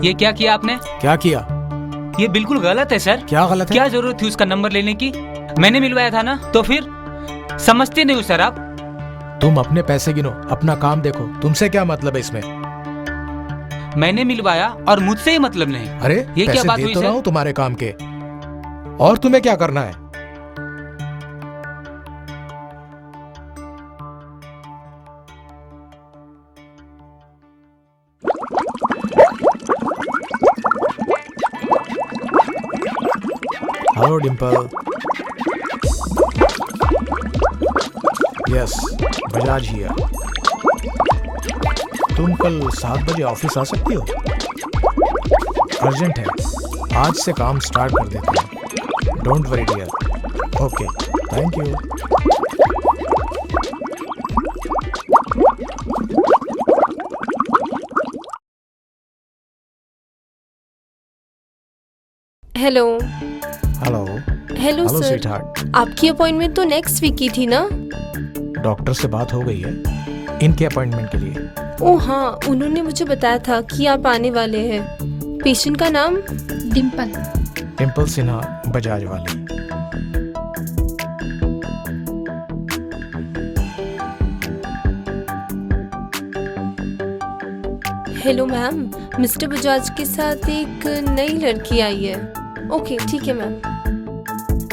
ये क्या किया आपने? क्या किया? ये बिल्कुल गलत है सर। क्या गलत है? क्या जरूरत थी उसका नंबर लेने की? मैंने मिलवाया था ना। तो फिर समझते नहीं हो सर आप। तुम अपने पैसे गिनो, अपना काम देखो, तुमसे क्या मतलब है इसमें? मैंने मिलवाया और मुझसे ही मतलब नहीं। अरे ये क्या पैसे बात दे हुई तो सर? रहा हूं तुम्हारे काम के, और तुम्हें क्या करना है? Hello Dimple. Yes, Bajaj here. तुम कल 7 बजे ऑफिस आ सकती हो? अर्जेंट है, आज से काम स्टार्ट कर देते हैं। Don't worry dear. Okay, thank you. Hello. Hello. Hello sir, sweetheart. आपकी अपॉइंटमेंट तो नेक्स्ट वीक की थी ना? डॉक्टर से बात हो गई है इनके अपॉइंटमेंट के लिए। ओह हाँ, उन्होंने मुझे बताया था कि आप आने वाले हैं। पेशेंट का नाम? डिम्पल। डिम्पल सिन्हा, बजाज वाली। हेलो मैम, मिस्टर बजाज के साथ एक नई लड़की आई है। ओके ठीक है मैम,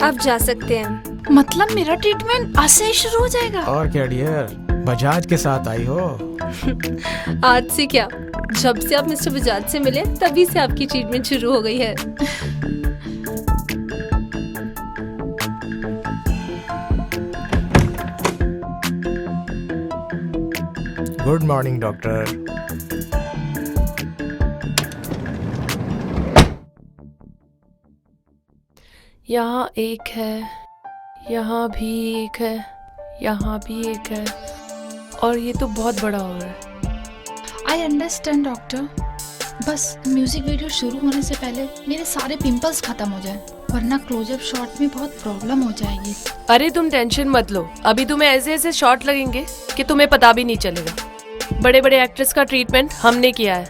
आप जा सकते हैं। मतलब मेरा ट्रीटमेंट आज से ही शुरू हो जाएगा? और क्या डियर, बजाज के साथ आई हो? आज से क्या, जब से आप मिस्टर बजाज से मिले तभी से आपकी ट्रीटमेंट शुरू हो गई है। Good morning doctor. यहाँ एक है, यहाँ भी एक है, यहाँ भी एक है, और ये तो बहुत बड़ा हो रहा है। आई अंडरस्टैंड डॉक्टर, बस म्यूजिक वीडियो शुरू होने से पहले मेरे सारे पिंपल्स खत्म हो जाए, वरना क्लोजअप शॉट में बहुत प्रॉब्लम हो जाएगी। अरे तुम टेंशन मत लो, अभी तुम्हें ऐसे ऐसे शॉट लगेंगे कि तुम्हें पता भी नहीं चलेगा। बड़े बड़े एक्ट्रेस का ट्रीटमेंट हमने किया है।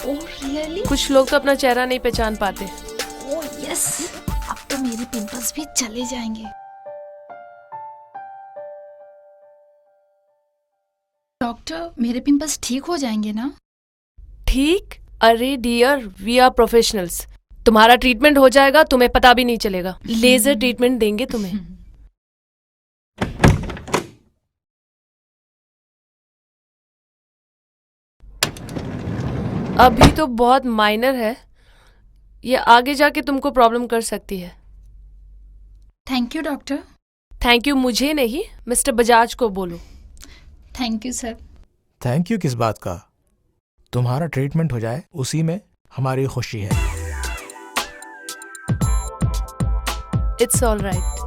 Oh really? कुछ लोग तो अपना चेहरा नहीं पहचान पाते। ओह यस, अब तो मेरे पिंपल्स भी चले जाएंगे। डॉक्टर, मेरे पिंपल्स ठीक हो जाएंगे ना? ठीक? अरे डियर, वी आर प्रोफेशनल्स। तुम्हारा ट्रीटमेंट हो जाएगा, तुम्हें पता भी नहीं चलेगा। लेजर ट्रीटमेंट देंगे तुम्हें। अभी तो बहुत माइनर है, ये आगे जाके तुमको प्रॉब्लम कर सकती है। Thank you doctor. Thank you मुझे नहीं, मिस्टर बजाज को बोलो। Thank you sir. Thank you किस बात का? तुम्हारा ट्रीटमेंट हो जाए उसी में हमारी खुशी है। It's all right.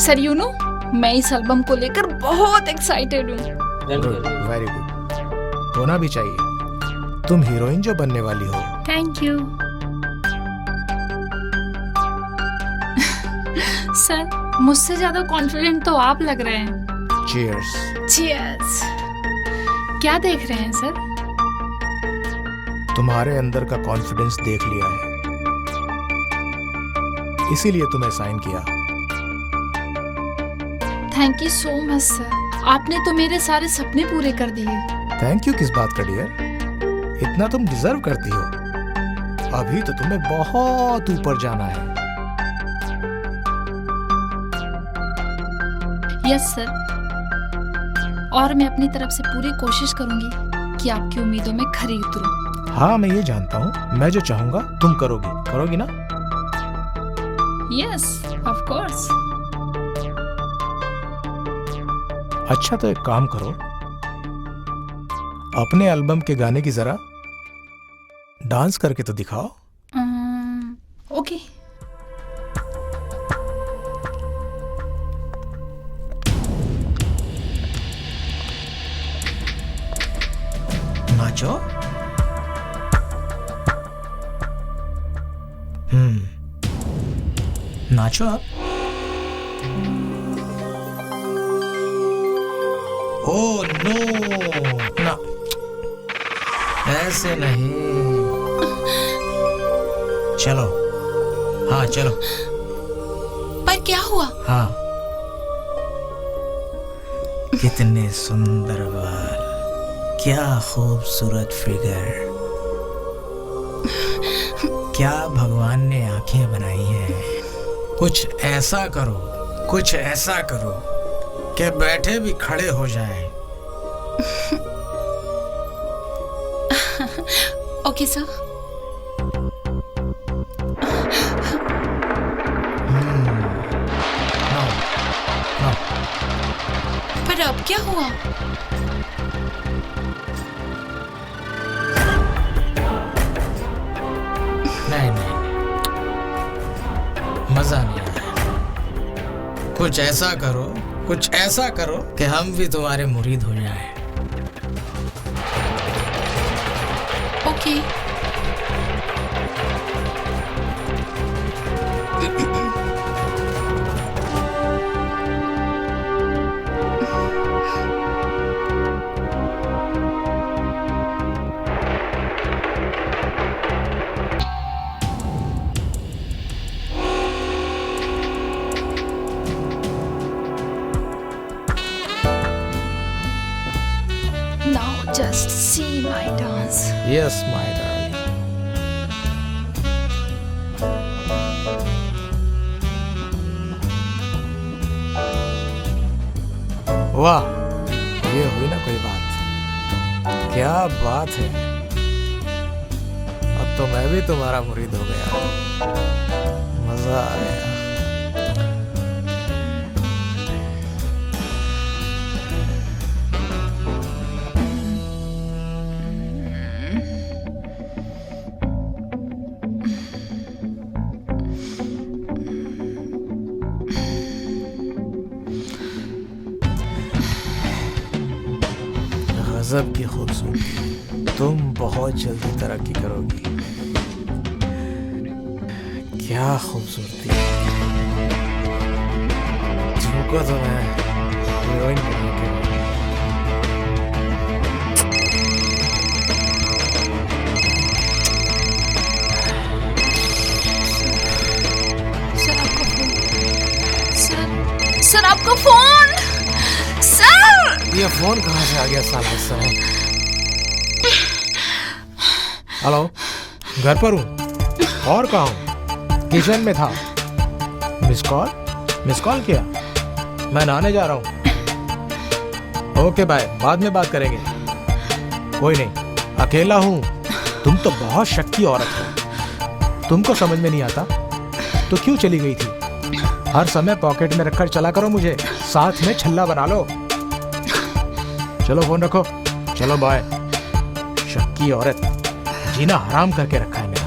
Sir you know मैं इस एल्बम को लेकर बहुत एक्साइटेड हूँ। Good, very good. होना भी चाहिए। तुम हीरोइन जो बनने वाली हो। थैंक यू सर, मुझसे ज्यादा कॉन्फिडेंट तो आप लग रहे हैं। चीयर्स। चीयर्स। क्या देख रहे हैं सर? तुम्हारे अंदर का कॉन्फिडेंस देख लिया है, इसीलिए तुम्हें साइन किया। Thank you so much sir, आपने तो मेरे सारे सपने पूरे कर दिए। थैंक यू किस बात का डियर, इतना तुम डिजर्व करती हो। अभी तो तुम्हें बहुत ऊपर जाना है। यस सर, और मैं अपनी तरफ से पूरी कोशिश करूंगी कि आपकी उम्मीदों में खरी उतरूं। हाँ मैं ये जानता हूँ, मैं जो चाहूंगा तुम करोगी ना? Yes of course. अच्छा तो एक काम करो, अपने एल्बम के गाने की जरा डांस करके तो दिखाओ। ओके। नाचो। नाचो आप। ओह नो, ना ऐसे नहीं। चलो, हाँ चलो। पर क्या हुआ? हाँ, कितने सुंदर बाल, क्या खूबसूरत फिगर, क्या भगवान ने आंखें बनाई हैं। कुछ ऐसा करो कि बैठे भी खड़े हो जाएं। Okay sir. नो, पर अब क्या हुआ? नहीं, मजा नहीं आया। कुछ ऐसा करो कि हम भी तुम्हारे मुरीद हो जाएं। Okay. Now just see my dance. Yes, my darling. वाह, ये हुई ना कोई बात। क्या बात है, अब तो मैं भी तुम्हारा मुरीद हो गया। मजा आ गया। गजब की खूबसूरती, तुम बहुत जल्दी तरक्की करोगी। क्या खूबसूरती, तुमको तो मैं हीरोइन बनाऊंगा। सर आपका फोन। सर ये फोन कहाँ से आ गया साला इस समय? हेलो, घर पर हूँ। और कहाँ हूँ? किचन में था। मिस कॉल किया? मैं नहाने जा रहा हूँ। ओके बाय, बाद में बात करेंगे। कोई नहीं, अकेला हूँ। तुम तो बहुत शक्की औरत हो, तुमको समझ में नहीं आता तो क्यों चली गई थी? हर समय पॉकेट में रखकर चला करो मुझे, साथ में छल्ला बना लो। चलो फोन रखो, चलो बाय। शक्की औरत, जीना हराम करके रखा है मेरा।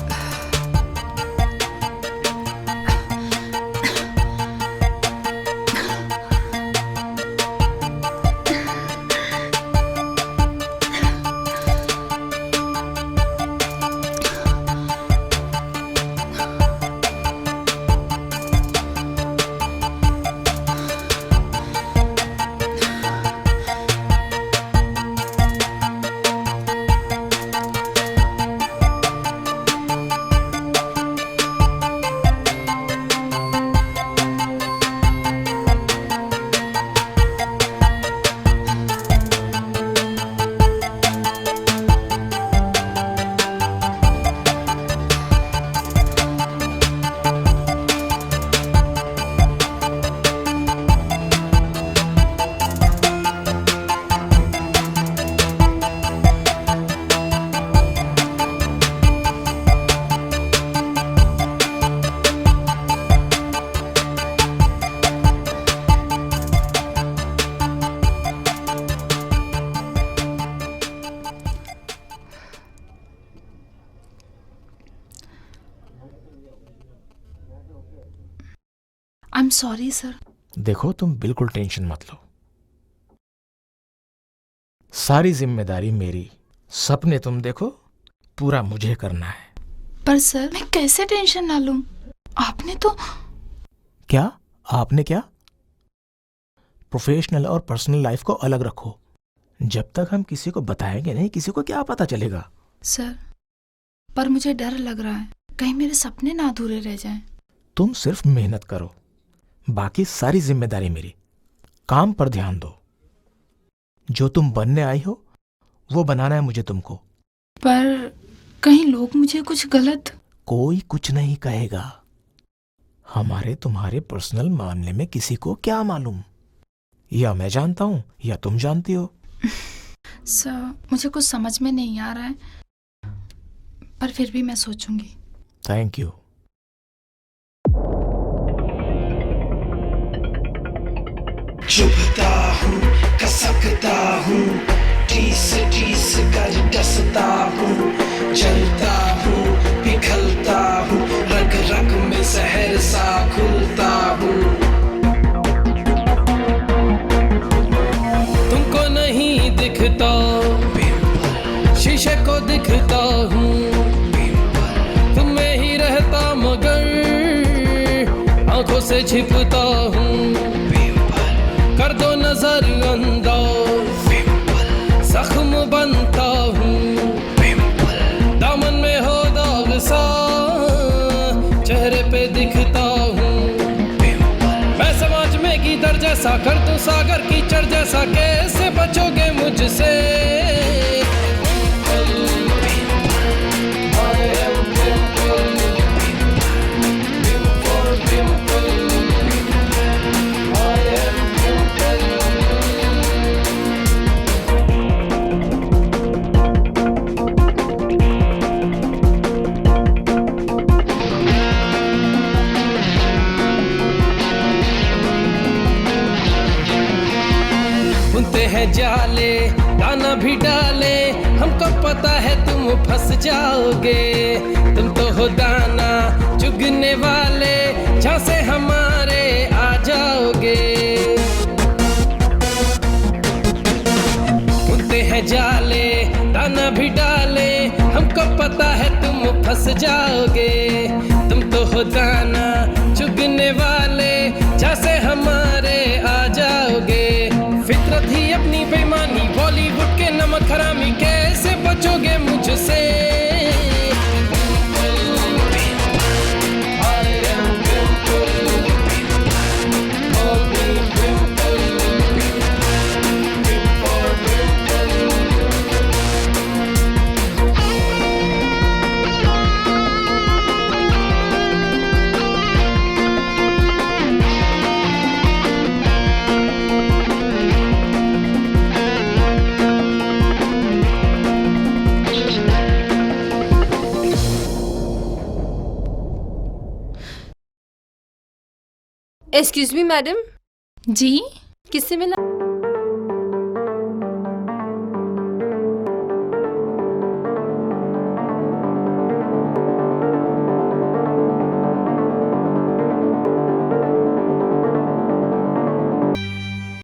I am sorry sir. देखो तुम बिल्कुल टेंशन मत लो, सारी जिम्मेदारी मेरी। सपने तुम देखो, पूरा मुझे करना है। पर सर मैं कैसे टेंशन ना लूं? आपने तो क्या आपने क्या? प्रोफेशनल और पर्सनल लाइफ को अलग रखो। जब तक हम किसी को बताएंगे नहीं, किसी को क्या पता चलेगा? सर पर मुझे डर लग रहा है, कहीं मेरे सपने ना अधूरे रह जाएं। तुम सिर्फ मेहनत करो, बाकी सारी जिम्मेदारी मेरी। काम पर ध्यान दो। जो तुम बनने आई हो वो बनाना है मुझे तुमको। पर कहीं लोग मुझे कुछ गलत। कोई कुछ नहीं कहेगा। हमारे तुम्हारे पर्सनल मामले में किसी को क्या मालूम? या मैं जानता हूं या तुम जानती हो। सर मुझे कुछ समझ में नहीं आ रहा है, पर फिर भी मैं सोचूंगी। Thank you. चुभता हूँ, खसकता हूँ, टीस टीस कर डसता हूँ, जलता हूँ, पिघलता हूँ, रग रग में जहर सा घुलता हूँ। तुमको नहीं दिखता, शीशे को दिखता हूँ, तुम में ही रहता मगर आंखों से छिपता हूँ। कर दो नजर अंदाज, जख्म बनता हूँ, दामन में हो दाग सा, चेहरे पे दिखता हूँ। मैं समाज में कीचड़ जैसा, कर दूं सागर कीचड़ जैसा, कैसे बचोगे मुझसे? जाले दाना भी डाले, हमको पता है तुम फंस जाओगे। तुम तो हो दाना चुगने वाले, जहाँ से हमारे आ जाओगे। बुनते हैं जाले दाना भी डाले, हमको पता है तुम फंस जाओगे। तुम तो हो दाना चुगने वाले, जहाँ से हमारे आ जाओगे। फितरत ही अपनी बेईमानी, बॉलीवुड के नमक हरामी, कैसे बचोगे मुझसे? एक्सक्यूज मी मैडम, जी किससे मिला?